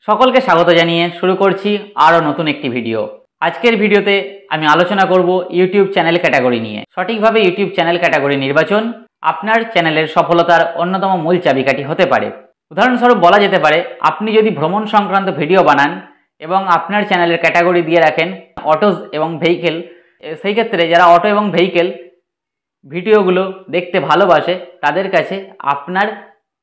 সকলকে স্বাগত জানিয়ে শুরু করছি আরও নতুন একটি ভিডিও। আজকের ভিডিওতে আমি আলোচনা করব ইউটিউব চ্যানেল ক্যাটাগরি নিয়ে। সঠিকভাবে ইউটিউব চ্যানেল ক্যাটাগরি নির্বাচন আপনার চ্যানেলের সফলতার অন্যতম মূল চাবিকাঠি হতে পারে। উদাহরণস্বরূপ বলা যেতে পারে, আপনি যদি ভ্রমণ সংক্রান্ত ভিডিও বানান এবং আপনার চ্যানেলের ক্যাটাগরি দিয়ে রাখেন অটোজ এবং ভেহিকেল, সেই ক্ষেত্রে যারা অটো এবং ভেহিকেল ভিডিওগুলো দেখতে ভালোবাসে তাদের কাছে আপনার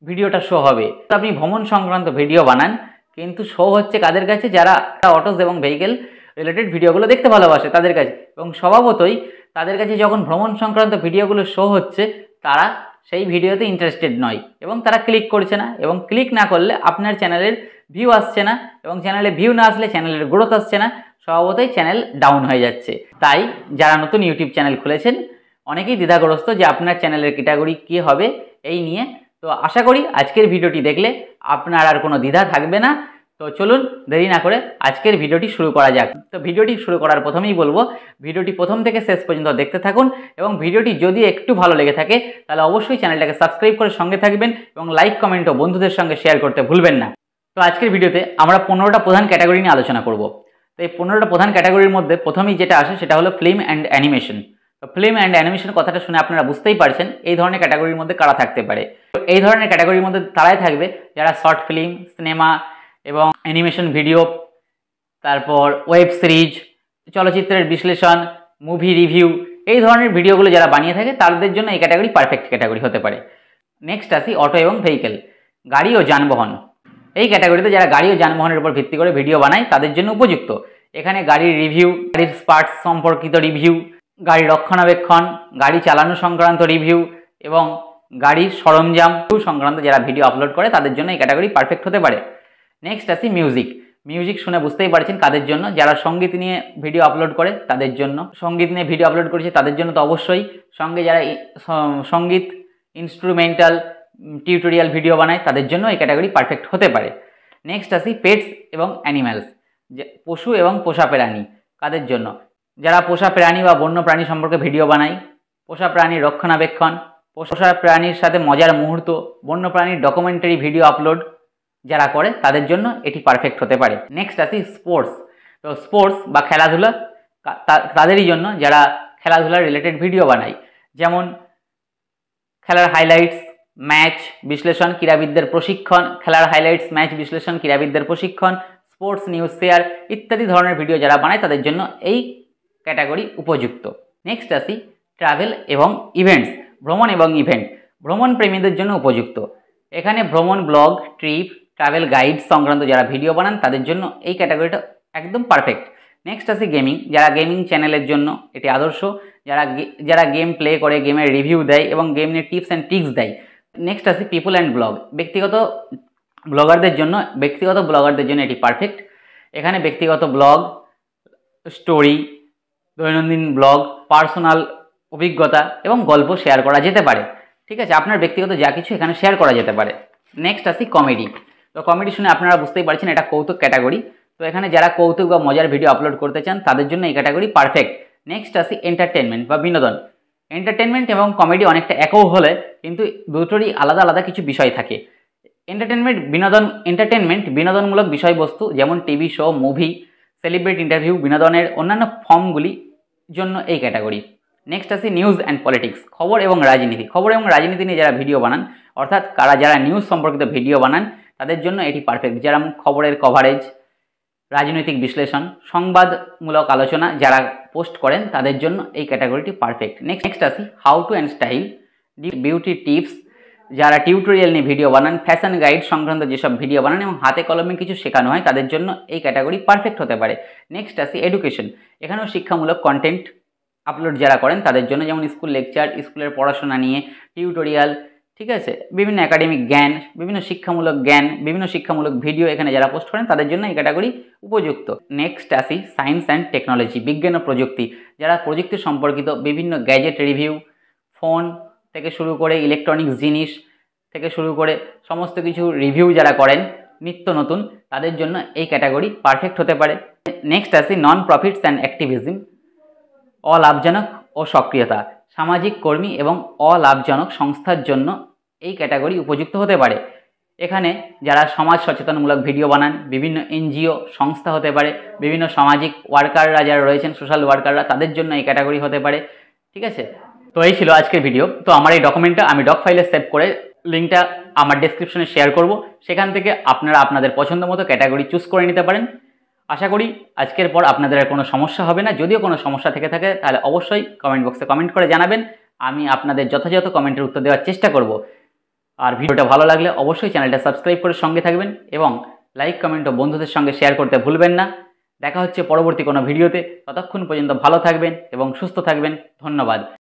ভিডিওটা শো হবে। আপনি ভ্রমণ সংক্রান্ত ভিডিও বানান কিন্তু শো হচ্ছে কাদের কাছে? যারা অটোস এবং ভেহিকেল রিলেটেড ভিডিওগুলো দেখতে ভালোবাসে তাদের কাছে, এবং স্বভাবতই তাদের কাছে যখন ভ্রমণ সংক্রান্ত ভিডিওগুলো শো হচ্ছে তারা সেই ভিডিওতে ইন্টারেস্টেড নয় এবং তারা ক্লিক করছে না, এবং ক্লিক না করলে আপনার চ্যানেলের ভিউ আসছে না, এবং চ্যানেলে ভিউ না আসলে চ্যানেলের গ্রোথ আসছে না, স্বভাবতই চ্যানেল ডাউন হয়ে যাচ্ছে। তাই যারা নতুন ইউটিউব চ্যানেল খুলেছেন অনেকেই দ্বিধাগ্রস্ত যে আপনার চ্যানেলের ক্যাটাগরি কী হবে এই নিয়ে। তো আশা করি আজকের ভিডিওটি দেখলে আপনার আর কোনো দ্বিধা থাকবে না। তো চলুন দেরি না করে আজকের ভিডিওটি শুরু করা যাক। তো ভিডিওটি শুরু করার প্রথমেই বলবো, ভিডিওটি প্রথম থেকে শেষ পর্যন্ত দেখতে থাকুন, এবং ভিডিওটি যদি একটু ভালো লেগে থাকে তাহলে অবশ্যই চ্যানেলটাকে সাবস্ক্রাইব করে সঙ্গে থাকবেন, এবং লাইক কমেন্টও বন্ধুদের সঙ্গে শেয়ার করতে ভুলবেন না। তো আজকের ভিডিওতে আমরা 15টা প্রধান ক্যাটাগরি নিয়ে আলোচনা করব। তো এই 15টা প্রধান ক্যাটাগরির মধ্যে প্রথমেই যেটা আসে সেটা হলো ফিল্ম অ্যান্ড অ্যানিমেশন। তো ফিল্ম অ্যান্ড অ্যানিমেশন কথাটা শুনে আপনারা বুঝতেই পারছেন এই ধরনের ক্যাটাগরির মধ্যে কারা থাকতে পারে। এই ধরনের ক্যাটাগরির মধ্যে তারাই থাকবে যারা শর্ট ফিল্ম, সিনেমা এবং অ্যানিমেশন ভিডিও, তারপর ওয়েব সিরিজ, চলচ্চিত্রের বিশ্লেষণ, মুভি রিভিউ, এই ধরনের ভিডিওগুলো যারা বানিয়ে থাকে তাদের জন্য এই ক্যাটাগরি পারফেক্ট ক্যাটাগরি হতে পারে। নেক্সট আসি অটো এবং ভেহিকেল, গাড়ি ও যানবাহন। এই ক্যাটাগরিতে যারা গাড়ি ও যানবাহনের উপর ভিত্তি করে ভিডিও বানায় তাদের জন্য উপযুক্ত। এখানে গাড়ির রিভিউ, গাড়ির পার্টস সম্পর্কিত রিভিউ, গাড়ি রক্ষণাবেক্ষণ, গাড়ি চালানো সংক্রান্ত রিভিউ এবং গাড়ির সরঞ্জাম সংক্রান্ত যারা ভিডিও আপলোড করে তাদের জন্য এই ক্যাটাগরি পারফেক্ট হতে পারে। নেক্সট আসি মিউজিক। মিউজিক শুনে বুঝতেই পারছেন কাদের জন্য, যারা সঙ্গীত নিয়ে ভিডিও আপলোড করে তাদের জন্য। সঙ্গীত নিয়ে ভিডিও আপলোড করেছে তাদের জন্য তো অবশ্যই, সঙ্গে যারা সঙ্গীত, ইনস্ট্রুমেন্টাল, টিউটোরিয়াল ভিডিও বানায় তাদের জন্য এই ক্যাটাগরি পারফেক্ট হতে পারে। নেক্সট আসি পেটস এবং অ্যানিম্যালস, যে পশু এবং পোষা প্রাণী, কাদের জন্য? যারা পোষা প্রাণী বা বন্য প্রাণী সম্পর্কে ভিডিও বানায়, পোষা প্রাণীর রক্ষণাবেক্ষণ, পোষা প্রাণীর সাথে মজার মুহূর্ত, বন্য প্রাণীর ডকুমেন্টারি ভিডিও আপলোড যারা করে তাদের জন্য এটি পারফেক্ট হতে পারে। নেক্সট আসি স্পোর্টস। তো স্পোর্টস বা খেলাধুলা তাদেরই জন্য যারা খেলাধুলা রিলেটেড ভিডিও বানায়, যেমন খেলার হাইলাইটস, ম্যাচ বিশ্লেষণ, ক্রীড়াবিদদের প্রশিক্ষণ, খেলার হাইলাইটস, ম্যাচ বিশ্লেষণ, ক্রীড়াবিদদের প্রশিক্ষণ, স্পোর্টস নিউজ শেয়ার ইত্যাদি ধরনের ভিডিও যারা বানায় তাদের জন্য এই ক্যাটাগরি উপযুক্ত। নেক্সট আসি ট্রাভেল এবং ইভেন্টস, ভ্রমণ এবং ইভেন্ট, ভ্রমণ প্রেমীদের জন্য উপযুক্ত। এখানে ভ্রমণ ব্লগ, ট্রিপ, ট্রাভেল গাইড সংক্রান্ত যারা ভিডিও বানান তাদের জন্য এই ক্যাটাগরিটা একদম পারফেক্ট। নেক্সট আসি গেমিং, যারা গেমিং চ্যানেলের জন্য এটি আদর্শ, যারা গেম প্লে করে, গেমের রিভিউ দেয় এবং গেম নিয়ে টিপস অ্যান্ড ট্রিক্স দেয়। নেক্সট আসি পিপল অ্যান্ড ব্লগ, ব্যক্তিগত ব্লগারদের জন্য এটি পারফেক্ট। এখানে ব্যক্তিগত ব্লগ, স্টোরি, দৈনন্দিন ব্লগ, পার্সোনাল অভিজ্ঞতা এবং গল্প শেয়ার করা যেতে পারে। ঠিক আছে, আপনার ব্যক্তিগত যা কিছু এখানে শেয়ার করা যেতে পারে। নেক্সট আসি কমেডি। তো কমেডি শুনে আপনারা বুঝতেই পারছেন এটা কৌতুক ক্যাটাগরি। তো এখানে যারা কৌতুক বা মজার ভিডিও আপলোড করতে চান তাদের জন্য এই ক্যাটাগরি পারফেক্ট। নেক্সট আসি এন্টারটেনমেন্ট বা বিনোদন। এন্টারটেনমেন্ট এবং কমেডি অনেকটা একও হলে কিন্তু দুটোরই আলাদা আলাদা কিছু বিষয় থাকে। এন্টারটেনমেন্ট বিনোদনমূলক বিষয়বস্তু, যেমন TV show, movie, celebrity interview, বিনোদনের অন্যান্য ফর্মগুলি জন্য এই ক্যাটাগরি। নেক্সট আসি নিউজ অ্যান্ড পলিটিক্স, খবর এবং রাজনীতি। খবর এবং রাজনীতি নিয়ে যারা ভিডিও বানান, অর্থাৎ যারা নিউজ সম্পর্কিত ভিডিও বানান তাদের জন্য এটি পারফেক্ট। যেরকম খবরের কভারেজ, রাজনৈতিক বিশ্লেষণ, সংবাদমূলক আলোচনা যারা পোস্ট করেন তাদের জন্য এই ক্যাটাগরিটি পারফেক্ট। নেক্সট আসি how to and style, beauty tips, যারা টিউটোরিয়াল নিয়ে ভিডিও বানান, ফ্যাশন গাইড সংক্রান্ত যেসব ভিডিও বানান এবং হাতে কলমে কিছু শেখানো হয় তাদের জন্য এই ক্যাটাগরি পারফেক্ট হতে পারে। নেক্সট আসি এডুকেশন, এখানেও শিক্ষামূলক কন্টেন্ট আপলোড যারা করেন তাদের জন্য, যেমন স্কুল লেকচার, স্কুলের পড়াশোনা নিয়ে টিউটোরিয়াল, ঠিক আছে, বিভিন্ন একাডেমিক জ্ঞান, বিভিন্ন শিক্ষামূলক ভিডিও এখানে যারা পোস্ট করেন তাদের জন্য এই ক্যাটাগরি উপযুক্ত। নেক্সট আসি সায়েন্স অ্যান্ড টেকনোলজি, বিজ্ঞান ও প্রযুক্তি, যারা প্রযুক্তি সম্পর্কিত বিভিন্ন গ্যাজেট রিভিউ, ফোন থেকে শুরু করে ইলেকট্রনিক্স জিনিস থেকে শুরু করে সমস্ত কিছু রিভিউ যারা করেন নিত্য নতুন, তাদের জন্য এই ক্যাটাগরি পারফেক্ট হতে পারে। নেক্সট আসি নন প্রফিটস অ্যান্ড অ্যাক্টিভিজম, অলাভজনক ও সক্রিয়তা, সামাজিক কর্মী এবং অলাভজনক সংস্থার জন্য এই ক্যাটাগরি উপযুক্ত হতে পারে। এখানে যারা সমাজ সচেতনমূলক ভিডিও বানান, বিভিন্ন এনজিও সংস্থা হতে পারে, বিভিন্ন সামাজিক ওয়ার্কাররা যারা রয়েছেন, সোশ্যাল ওয়ার্কাররা, তাদের জন্য এই ক্যাটাগরি হতে পারে। ঠিক আছে, তো এই ছিল আজকের ভিডিও। তো আমার এই ডকুমেন্টটা আমি ডক ফাইলে সেভ করে লিঙ্কটা আমার ডেসক্রিপশনে শেয়ার করব, সেখান থেকে আপনারা আপনাদের পছন্দ মতো ক্যাটাগরি চুজ করে নিতে পারেন। আশা করি আজকের পর আপনাদের আর কোনো সমস্যা হবে না। যদিও কোনো সমস্যা থেকে থাকে তাহলে অবশ্যই কমেন্ট বক্সে কমেন্ট করে জানাবেন, আমি আপনাদের যথাযথ কমেন্টের উত্তর দেওয়ার চেষ্টা করব। আর ভিডিওটা ভালো লাগলে অবশ্যই চ্যানেলটা সাবস্ক্রাইব করে সঙ্গে থাকবেন এবং লাইক, কমেন্ট ও বন্ধুদের সঙ্গে শেয়ার করতে ভুলবেন না। দেখা হচ্ছে পরবর্তী কোনো ভিডিওতে। ততক্ষণ পর্যন্ত ভালো থাকবেন এবং সুস্থ থাকবেন। ধন্যবাদ।